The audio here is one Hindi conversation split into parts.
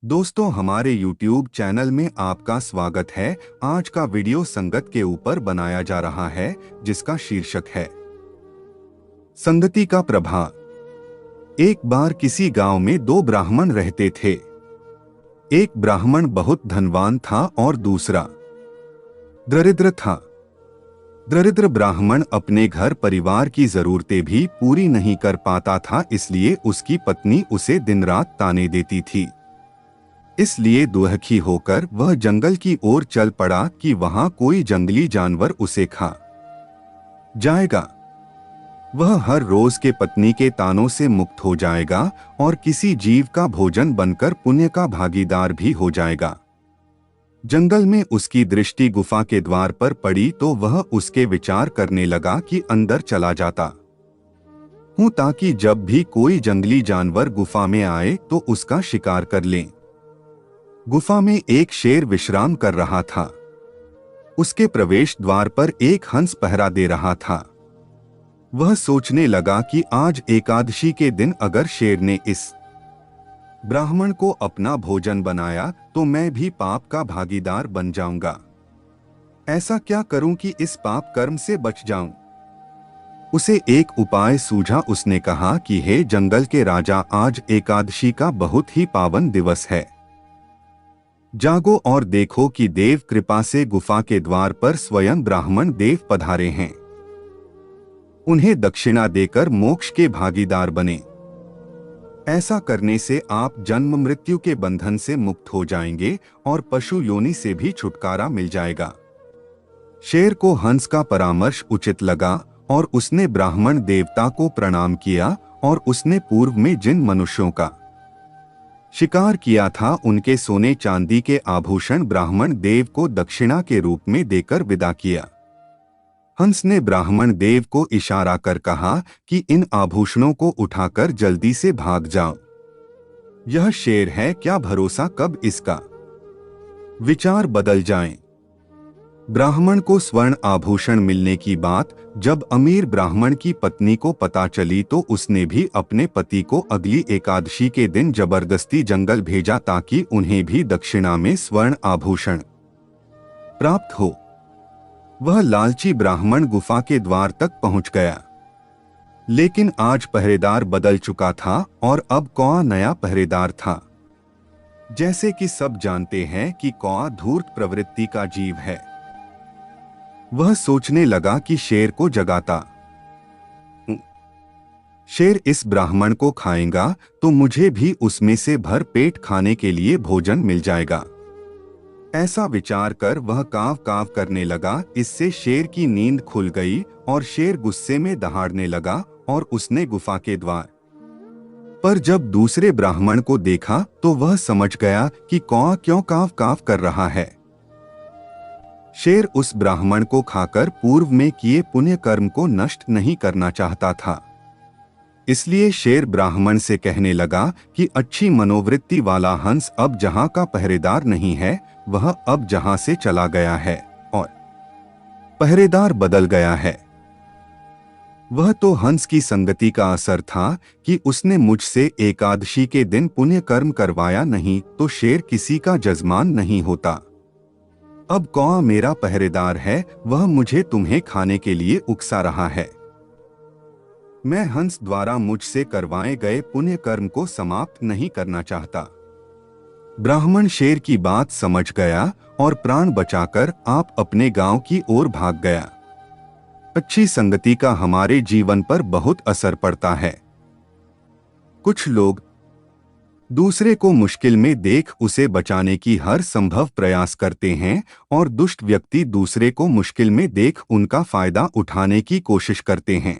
दोस्तों, हमारे YouTube चैनल में आपका स्वागत है। आज का वीडियो संगत के ऊपर बनाया जा रहा है, जिसका शीर्षक है संगति का प्रभाव। एक बार किसी गांव में दो ब्राह्मण रहते थे। एक ब्राह्मण बहुत धनवान था और दूसरा दरिद्र था। दरिद्र ब्राह्मण अपने घर परिवार की जरूरतें भी पूरी नहीं कर पाता था, इसलिए उसकी पत्नी उसे दिन रात ताने देती थी। इसलिए दुखी होकर वह जंगल की ओर चल पड़ा कि वहां कोई जंगली जानवर उसे खा जाएगा। वह हर रोज के पत्नी के तानों से मुक्त हो जाएगा और किसी जीव का भोजन बनकर पुण्य का भागीदार भी हो जाएगा। जंगल में उसकी दृष्टि गुफा के द्वार पर पड़ी तो वह उसके विचार करने लगा कि अंदर चला जाता हूं, ताकि जब भी कोई जंगली जानवर गुफा में आए तो उसका शिकार कर लें। गुफा में एक शेर विश्राम कर रहा था। उसके प्रवेश द्वार पर एक हंस पहरा दे रहा था। वह सोचने लगा कि आज एकादशी के दिन अगर शेर ने इस ब्राह्मण को अपना भोजन बनाया तो मैं भी पाप का भागीदार बन जाऊंगा। ऐसा क्या करूं कि इस पाप कर्म से बच जाऊं? उसे एक उपाय सूझा। उसने कहा कि हे जंगल के राजा, आज एकादशी का बहुत ही पावन दिवस है। जागो और देखो कि देव कृपा से गुफा के द्वार पर स्वयं ब्राह्मण देव पधारे हैं। उन्हें दक्षिणा देकर मोक्ष के भागीदार बने। ऐसा करने से आप जन्म मृत्यु के बंधन से मुक्त हो जाएंगे और पशु योनि से भी छुटकारा मिल जाएगा। शेर को हंस का परामर्श उचित लगा और उसने ब्राह्मण देवता को प्रणाम किया और उसने पूर्व में जिन मनुष्यों का शिकार किया था उनके सोने चांदी के आभूषण ब्राह्मण देव को दक्षिणा के रूप में देकर विदा किया। हंस ने ब्राह्मण देव को इशारा कर कहा कि इन आभूषणों को उठाकर जल्दी से भाग जाओ। यह शेर है, क्या भरोसा कब इसका विचार बदल जाए। ब्राह्मण को स्वर्ण आभूषण मिलने की बात जब अमीर ब्राह्मण की पत्नी को पता चली तो उसने भी अपने पति को अगली एकादशी के दिन जबरदस्ती जंगल भेजा ताकि उन्हें भी दक्षिणा में स्वर्ण आभूषण प्राप्त हो। वह लालची ब्राह्मण गुफा के द्वार तक पहुंच गया, लेकिन आज पहरेदार बदल चुका था और अब कौआ नया पहरेदार था। जैसे कि सब जानते हैं कि कौआ धूर्त प्रवृत्ति का जीव है। वह सोचने लगा कि शेर को जगाता शेर इस ब्राह्मण को खाएगा तो मुझे भी उसमें से भर पेट खाने के लिए भोजन मिल जाएगा। ऐसा विचार कर वह काव काव करने लगा। इससे शेर की नींद खुल गई और शेर गुस्से में दहाड़ने लगा और उसने गुफा के द्वार पर जब दूसरे ब्राह्मण को देखा तो वह समझ गया कि कौआ क्यों काव काव कर रहा है। शेर उस ब्राह्मण को खाकर पूर्व में किए पुण्य कर्म को नष्ट नहीं करना चाहता था। इसलिए शेर ब्राह्मण से कहने लगा कि अच्छी मनोवृत्ति वाला हंस अब जहां का पहरेदार नहीं है, वह अब जहां से चला गया है और पहरेदार बदल गया है। वह तो हंस की संगति का असर था कि उसने मुझसे एकादशी के दिन पुण्य कर्म करवाया, नहीं तो शेर किसी का जजमान नहीं होता। अब कौआ मेरा पहरेदार है, वह मुझे तुम्हें खाने के लिए उकसा रहा है। मैं हंस द्वारा मुझसे करवाए गए पुण्य कर्म को समाप्त नहीं करना चाहता। ब्राह्मण शेर की बात समझ गया और प्राण बचाकर आप अपने गांव की ओर भाग गया। अच्छी संगति का हमारे जीवन पर बहुत असर पड़ता है। कुछ लोग दूसरे को मुश्किल में देख उसे बचाने की हर संभव प्रयास करते हैं और दुष्ट व्यक्ति दूसरे को मुश्किल में देख उनका फायदा उठाने की कोशिश करते हैं।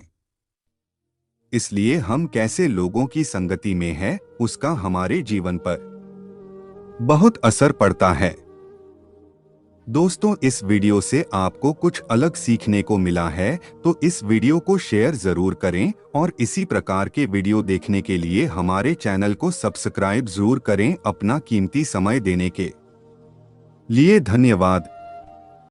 इसलिए हम कैसे लोगों की संगति में हैं, उसका हमारे जीवन पर बहुत असर पड़ता है। दोस्तों, इस वीडियो से आपको कुछ अलग सीखने को मिला है तो इस वीडियो को शेयर जरूर करें और इसी प्रकार के वीडियो देखने के लिए हमारे चैनल को सब्सक्राइब जरूर करें। अपना कीमती समय देने के लिए धन्यवाद।